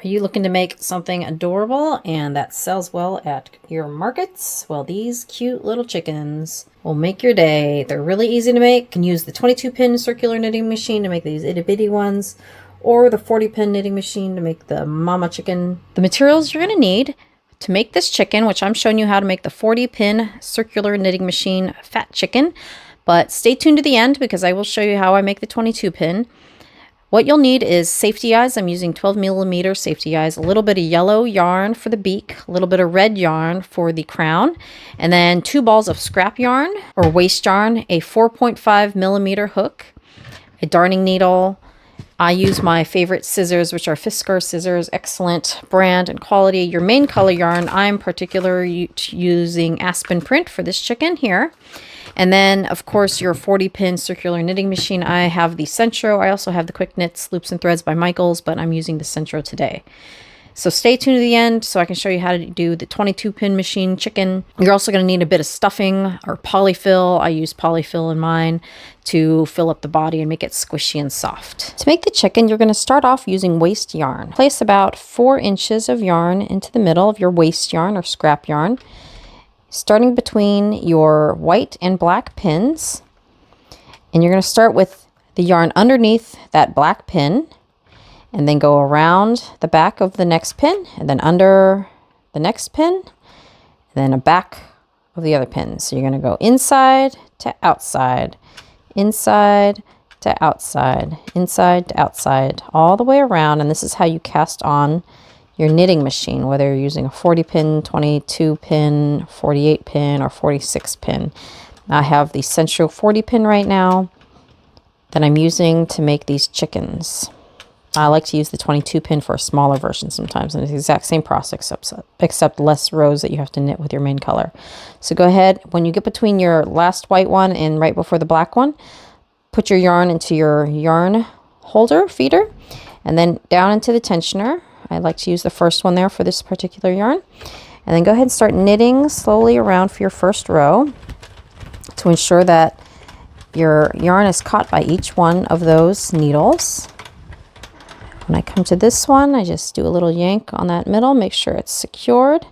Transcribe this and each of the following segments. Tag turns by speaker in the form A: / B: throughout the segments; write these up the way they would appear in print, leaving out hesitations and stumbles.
A: Are you looking to make something adorable and that sells well at your markets? Well, these cute little chickens will make your day. They're really easy to make. You can use the 22-pin circular knitting machine to make these itty-bitty ones, or the 40-pin knitting machine to make the mama chicken. The materials you're going to need to make this chicken, which I'm showing you how to make the 40-pin circular knitting machine fat chicken, but stay tuned to the end because I will show you how I make the 22-pin. What you'll need is safety eyes. I'm using 12mm safety eyes, a little bit of yellow yarn for the beak, a little bit of red yarn for the crown, and then 2 balls of scrap yarn or waste yarn, a 4.5mm hook, a darning needle. I use my favorite scissors, which are Fiskars scissors, excellent brand and quality. Your main color yarn, I'm particularly using Aspen Print for this chicken here. And then, of course, your 40-pin circular knitting machine. I have the Sentro. I also have the Quick Knits Loops and Threads by Michaels, but I'm using the Sentro today. So stay tuned to the end so I can show you how to do the 22-pin machine chicken. You're also going to need a bit of stuffing or polyfill. I use polyfill in mine to fill up the body and make it squishy and soft. To make the chicken, you're going to start off using waste yarn. Place about 4 inches of yarn into the middle of your waste yarn or scrap yarn, starting between your white and black pins. And you're going to start with the yarn underneath that black pin and then go around the back of the next pin and then under the next pin and then a back of the other pin. So you're going to go inside to outside, inside to outside, inside to outside, all the way around. And this is how you cast on your knitting machine, whether you're using a 40-pin, 22-pin, 48-pin, or 46-pin. I have the Sentro 40-pin right now that I'm using to make these chickens. I like to use the 22-pin for a smaller version sometimes, and it's the exact same process except less rows that you have to knit with your main color. So go ahead, when you get between your last white one and right before the black one, put your yarn into your yarn holder feeder and then down into the tensioner. I like to use the first one there for this particular yarn. And then go ahead and start knitting slowly around for your first row to ensure that your yarn is caught by each one of those needles. When I come to this one, I just do a little yank on that middle, make sure it's secured.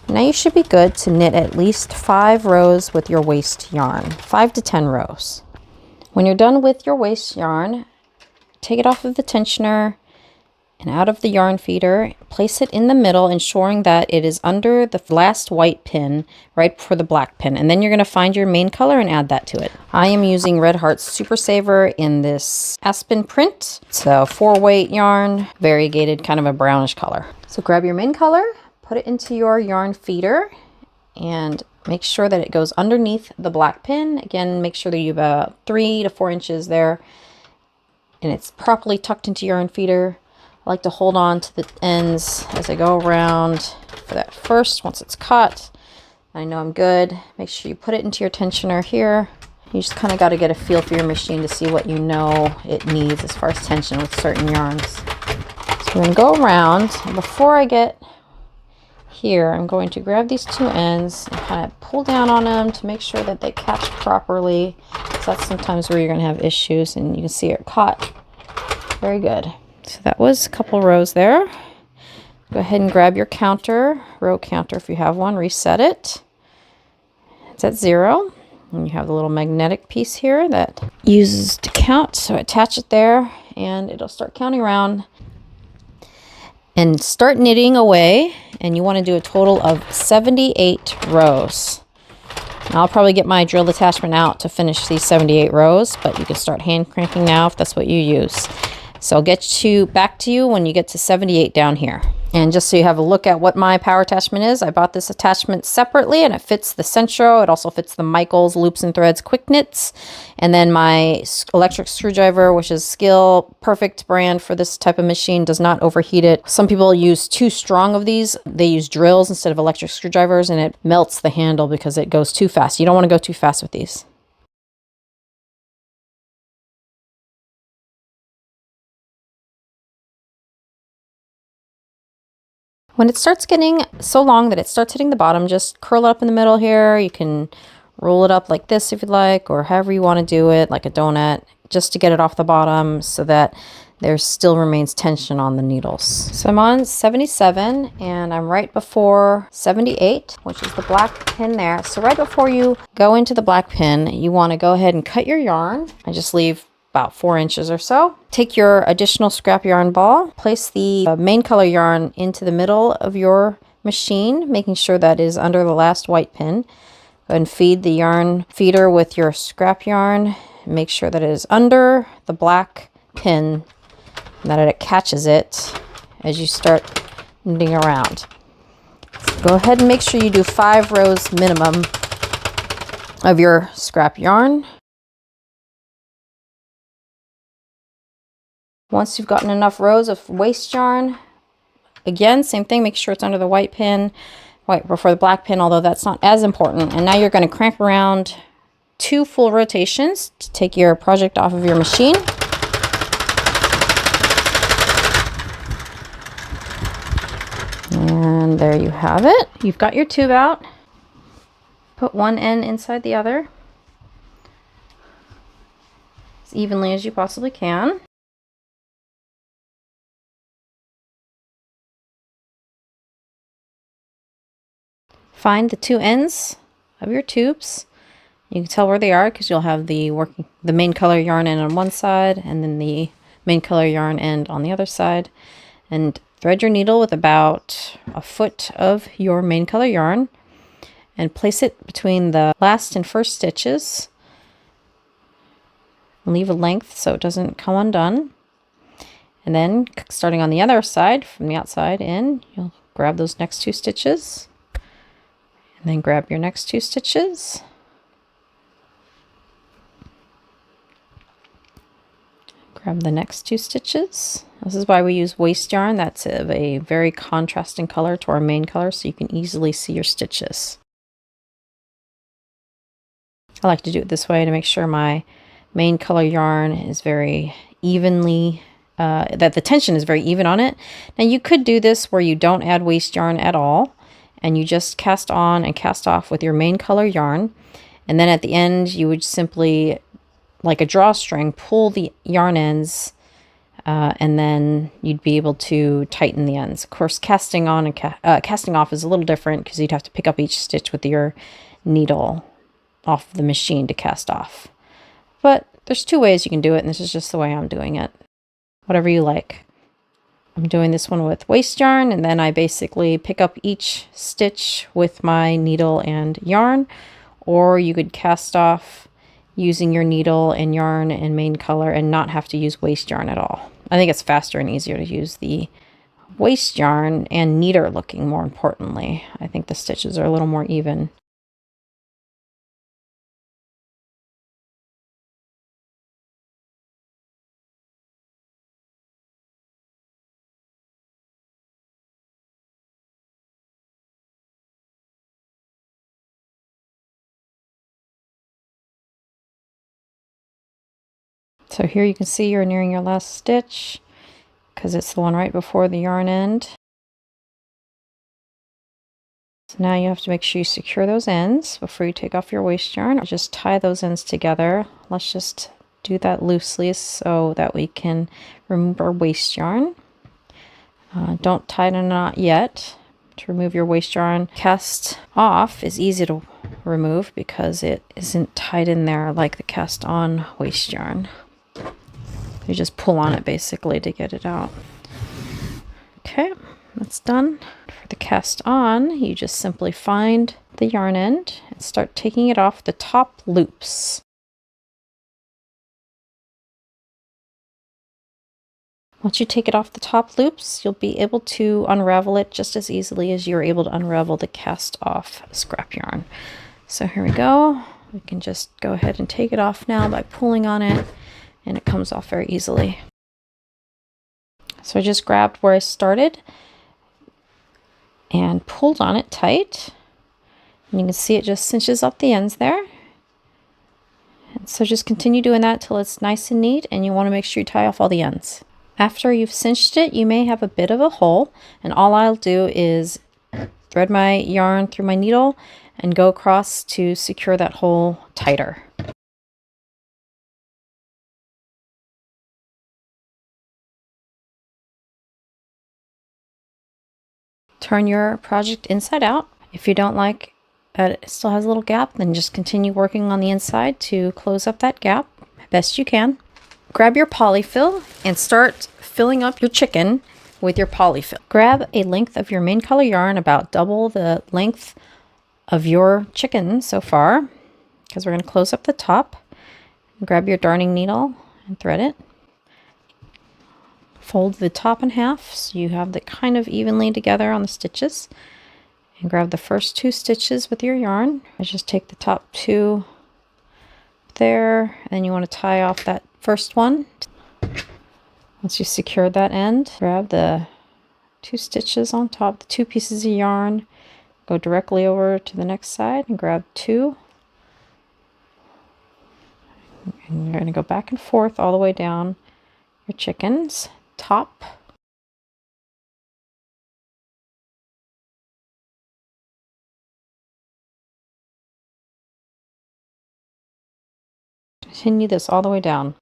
A: Now you should be good to knit at least 5 rows with your waste yarn, 5 to 10 rows. When you're done with your waste yarn, take it off of the tensioner and out of the yarn feeder, place it in the middle, ensuring that it is under the last white pin right before the black pin. And then you're going to find your main color and add that to it. I am using Red Heart Super Saver in this Aspen Print. It's a 4-weight yarn, variegated, kind of a brownish color. So grab your main color, put it into your yarn feeder, and make sure that it goes underneath the black pin. Again, make sure that you have about 3 to 4 inches there, and it's properly tucked into your yarn feeder. I like to hold on to the ends as I go around for that first. Once it's caught, I know I'm good. Make sure you put it into your tensioner here. You just kind of got to get a feel for your machine to see what you know it needs as far as tension with certain yarns. So we're going to go around, and before I get here, I'm going to grab these 2 ends and kind of pull down on them to make sure that they catch properly. So that's sometimes where you're going to have issues, and you can see it caught. Very good. So that was a couple rows there. Go ahead and grab your counter, row counter if you have one, reset it. It's at 0. And you have the little magnetic piece here that uses to count. So attach it there and it'll start counting around. And start knitting away. And you want to do a total of 78 rows. Now, I'll probably get my drill attachment out to finish these 78 rows, but you can start hand cranking now if that's what you use. So I'll get back to you when you get to 78 down here. And just so you have a look at what my power attachment is, I bought this attachment separately and it fits the Sentro. It also fits the Michaels Loops and Threads Quick Knits. And then my electric screwdriver, which is Skill, perfect brand for this type of machine, does not overheat it. Some people use too strong of these. They use drills instead of electric screwdrivers and it melts the handle because it goes too fast. You don't want to go too fast with these. When it starts getting so long that it starts hitting the bottom, just curl it up in the middle here. You can roll it up like this if you'd like, or however you want to do it, like a donut, just to get it off the bottom so that there still remains tension on the needles. So I'm on 77 and I'm right before 78, which is the black pin there. So right before you go into the black pin, you want to go ahead and cut your yarn. I just leave about 4 inches or so. Take your additional scrap yarn ball, place the main color yarn into the middle of your machine, making sure that is under the last white pin. Go ahead and feed the yarn feeder with your scrap yarn. Make sure that it is under the black pin and that it catches it as you start knitting around. So go ahead and make sure you do 5 rows minimum of your scrap yarn. Once you've gotten enough rows of waste yarn, again, same thing, make sure it's under the white pin, right before the black pin, although that's not as important. And now you're going to crank around 2 full rotations to take your project off of your machine. And there you have it. You've got your tube out. Put one end inside the other as evenly as you possibly can. Find the 2 ends of your tubes. You can tell where they are because you'll have the main color yarn end on one side and then the main color yarn end on the other side. And thread your needle with about a foot of your main color yarn and place it between the last and first stitches. Leave a length so it doesn't come undone. And then starting on the other side, from the outside in, you'll grab those next 2 stitches and then grab your next 2 stitches. Grab the next 2 stitches. This is why we use waste yarn. That's a very contrasting color to our main color, so you can easily see your stitches. I like to do it this way to make sure my main color yarn is very evenly, that the tension is very even on it. Now you could do this where you don't add waste yarn at all, and you just cast on and cast off with your main color yarn. And then at the end, you would simply, like a drawstring, pull the yarn ends, and then you'd be able to tighten the ends. Of course, casting on and casting off is a little different because you'd have to pick up each stitch with your needle off the machine to cast off. But there's 2 ways you can do it, and this is just the way I'm doing it. Whatever you like. I'm doing this one with waste yarn, and then I basically pick up each stitch with my needle and yarn, or you could cast off using your needle and yarn and main color and not have to use waste yarn at all. I think it's faster and easier to use the waste yarn and neater looking, more importantly. I think the stitches are a little more even. So here you can see you're nearing your last stitch because it's the one right before the yarn end. So now you have to make sure you secure those ends before you take off your waste yarn. Just tie those ends together. Let's just do that loosely so that we can remove our waste yarn. Don't tie in a knot yet. To remove your waste yarn, cast off is easy to remove because it isn't tied in there like the cast on waste yarn. You just pull on it basically to get it out. Okay, that's done. For the cast on, you just simply find the yarn end and start taking it off the top loops. Once you take it off the top loops, you'll be able to unravel it just as easily as you're able to unravel the cast off scrap yarn. So here we go. We can just go ahead and take it off now by pulling on it, and it comes off very easily. So I just grabbed where I started and pulled on it tight. And you can see it just cinches up the ends there. And so just continue doing that till it's nice and neat, and you want to make sure you tie off all the ends. After you've cinched it, you may have a bit of a hole, and all I'll do is thread my yarn through my needle and go across to secure that hole tighter. Turn your project inside out. If you don't like that it still has a little gap, then just continue working on the inside to close up that gap best you can. Grab your polyfill and start filling up your chicken with your polyfill. Grab a length of your main color yarn, about double the length of your chicken so far, because we're going to close up the top. Grab your darning needle and thread it. Fold the top in half so you have it kind of evenly together on the stitches. And grab the first 2 stitches with your yarn. I just take the top 2 there, and you want to tie off that first one. Once you secured that end, grab the 2 stitches on top, the 2 pieces of yarn, go directly over to the next side and grab 2. And you're going to go back and forth all the way down your chicken's top. Continue this all the way down.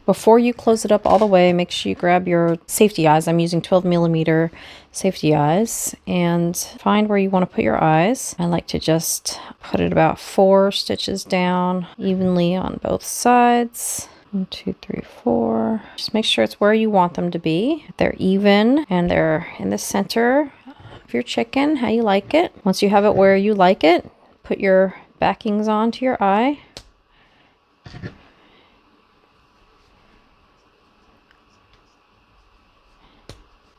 A: Before you close it up all the way, make sure you grab your safety eyes. I'm using 12mm safety eyes, and find where you want to put your eyes. I like to just put it about 4 stitches down evenly on both sides. 1, 2, 3, 4. Just make sure it's where you want them to be. They're even and they're in the center of your chicken, how you like it. Once you have it where you like it, put your backings onto your eye.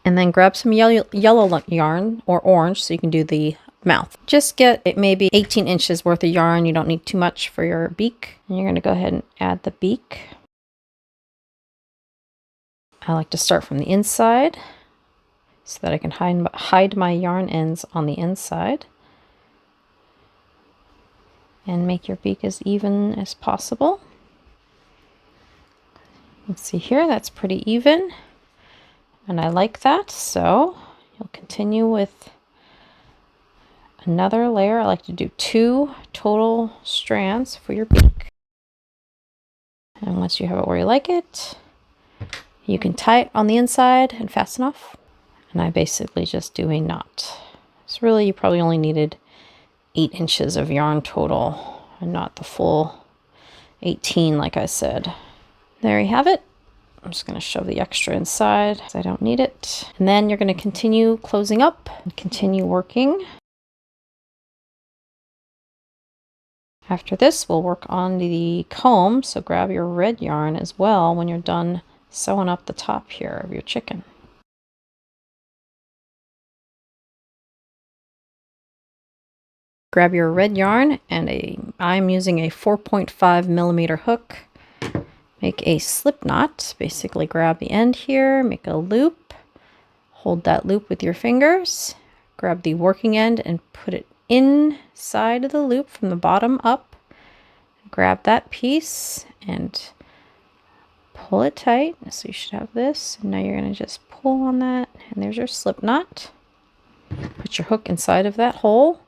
A: And then grab some yellow yarn or orange so you can do the mouth. Just get it maybe 18 inches worth of yarn. You don't need too much for your beak. And you're going to go ahead and add the beak. I like to start from the inside so that I can hide my yarn ends on the inside. And make your beak as even as possible. Let's see here, that's pretty even. And I like that, so you'll continue with another layer. I like to do 2 total strands for your beak. And once you have it where you like it, you can tie it on the inside and fasten off. And I basically just do a knot. So really you probably only needed 8 inches of yarn total and not the full 18 like I said. There you have it. I'm just going to shove the extra inside because I don't need it. And then you're going to continue closing up and continue working. After this, we'll work on the comb. So grab your red yarn as well when you're done sewing up the top here of your chicken. Grab your red yarn and I'm using a 4.5mm hook. Make a slip knot, basically grab the end here, make a loop, hold that loop with your fingers, grab the working end and put it inside of the loop from the bottom up. Grab that piece and pull it tight. So you should have this. And now you're going to just pull on that and there's your slip knot. Put your hook inside of that hole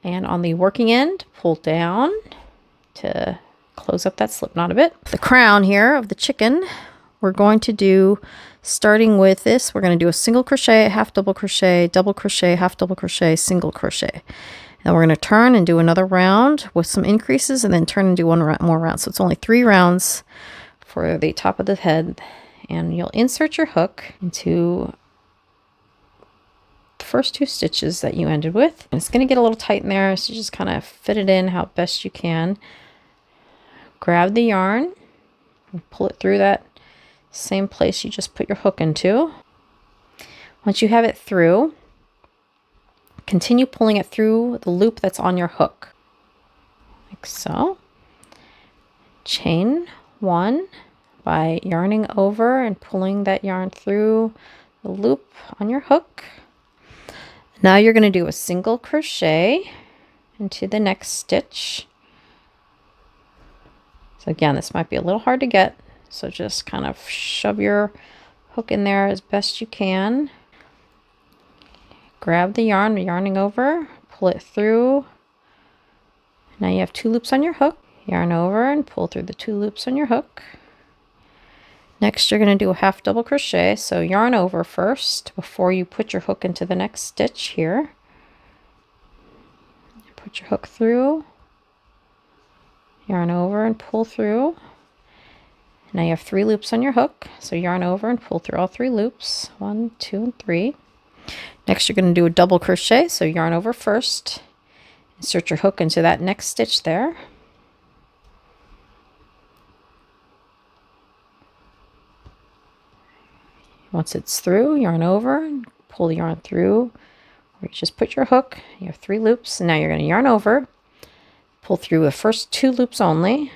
A: and on the working end, pull down to close up that slip knot a bit. The crown here of the chicken, we're going to do, starting with this, we're going to do a single crochet, half double crochet, half double crochet, single crochet. And we're going to turn and do another round with some increases and then turn and do one more round. So it's only 3 rounds for the top of the head. And you'll insert your hook into the first 2 stitches that you ended with. And it's going to get a little tight in there, so you just kind of fit it in how best you can. Grab the yarn and pull it through that same place you just put your hook into. Once you have it through, continue pulling it through the loop that's on your hook, like so. Chain 1 by yarning over and pulling that yarn through the loop on your hook. Now you're going to do a single crochet into the next stitch. So again, this might be a little hard to get, so just kind of shove your hook in there as best you can. Grab the yarn, yarning over, pull it through. Now you have 2 loops on your hook. Yarn over and pull through the 2 loops on your hook. Next, you're going to do a half double crochet. So yarn over first before you put your hook into the next stitch here. Put your hook through, yarn over and pull through. Now you have 3 loops on your hook. So yarn over and pull through all 3 loops. 1, 2, and 3. Next, you're going to do a double crochet. So yarn over first. Insert your hook into that next stitch there. Once it's through, yarn over, pull the yarn through, or you just put your hook. You have 3 loops, and now you're going to yarn over, pull through the first 2 loops only.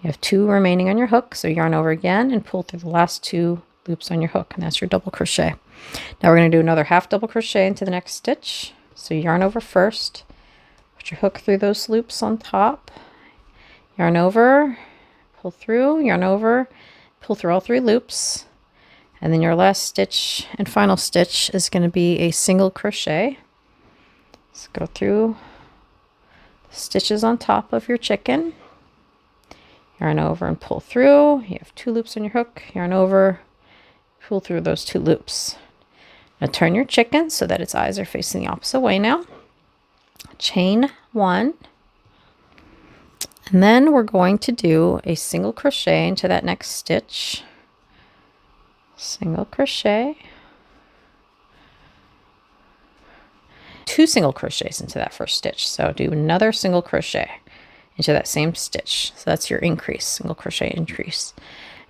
A: You have 2 remaining on your hook, so yarn over again and pull through the last 2 loops on your hook, and that's your double crochet. Now we're going to do another half double crochet into the next stitch. So yarn over first, put your hook through those loops on top, yarn over, pull through, yarn over, pull through all 3 loops, and then your last stitch and final stitch is going to be a single crochet. So go through the stitches on top of your chicken, yarn over and pull through. You have 2 loops on your hook, yarn over, pull through those 2 loops. Now turn your chicken so that its eyes are facing the opposite way now. Chain 1. And then we're going to do a single crochet into that next stitch. Single crochet. 2 single crochets into that first stitch. So do another single crochet into that same stitch. So that's your increase, single crochet increase.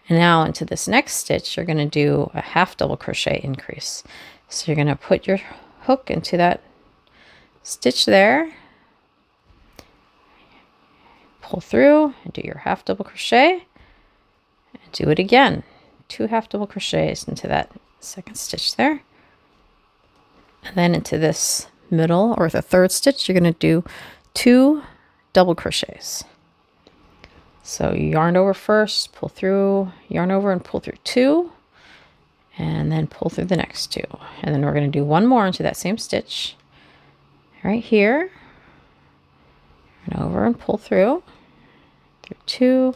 A: And now into this next stitch, you're going to do a half double crochet increase. So you're going to put your hook into that stitch there, pull through and do your half double crochet, and do it again. 2 half double crochets into that second stitch there. And then into this middle or the third stitch, you're going to do 2 double crochets. So you yarn over first, pull through, yarn over and pull through 2, and then pull through the next 2. And then we're going to do 1 more into that same stitch right here. Yarn over and pull through 2,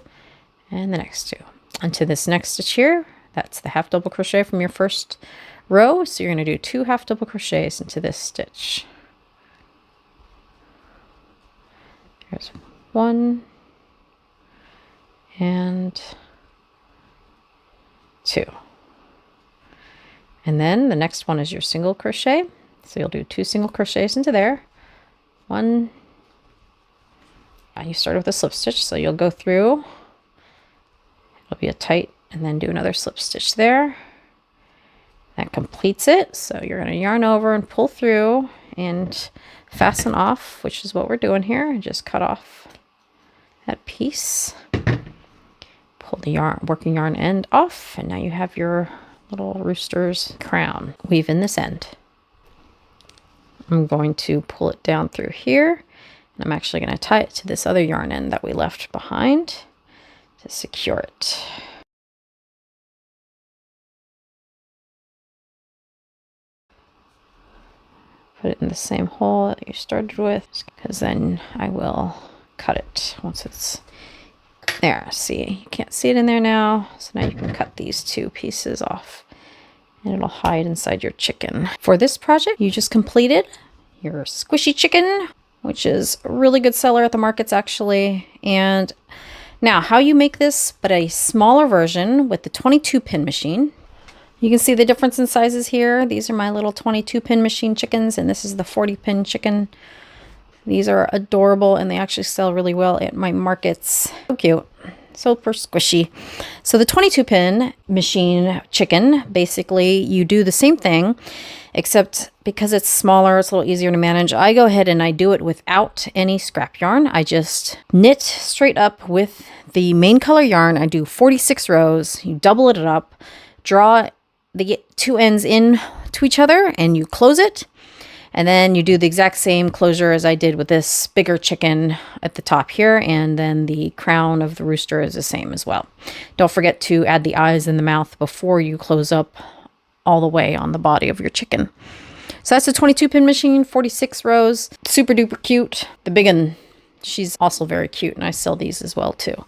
A: and the next 2. Into this next stitch here, that's the half double crochet from your first row. So you're going to do 2 half double crochets into this stitch. There's 1 and 2. And then the next one is your single crochet. So you'll do 2 single crochets into there. 1. You start with a slip stitch, so you'll go through. It'll be a tight, and then do another slip stitch there. That completes it. So you're going to yarn over and pull through and fasten off, which is what we're doing here. And just cut off that piece. Pull the yarn, working yarn end off, and now you have your little rooster's crown. Weave in this end. I'm going to pull it down through here, and I'm actually going to tie it to this other yarn end that we left behind to secure it. Put it in the same hole that you started with, because then I will cut it once it's there. See, you can't see it in there now, so now you can cut these 2 pieces off and it'll hide inside your chicken. For this project, you just completed your squishy chicken, which is a really good seller at the markets actually. And now how you make this, but a smaller version with the 22 pin machine. You can see the difference in sizes here. These are my little 22 pin machine chickens, and this is the 40 pin chicken. These are adorable, and they actually sell really well at my markets. So cute, super squishy. So the 22 pin machine chicken, basically you do the same thing, except because it's smaller, it's a little easier to manage. I go ahead and I do it without any scrap yarn. I just knit straight up with the main color yarn. I do 46 rows, you double it up, draw the 2 ends in to each other, and you close it. And then you do the exact same closure as I did with this bigger chicken at the top here. And then the crown of the rooster is the same as well. Don't forget to add the eyes and the mouth before you close up all the way on the body of your chicken. So that's a 22 pin machine, 46 rows, super duper cute. The big one, she's also very cute, and I sell these as well too.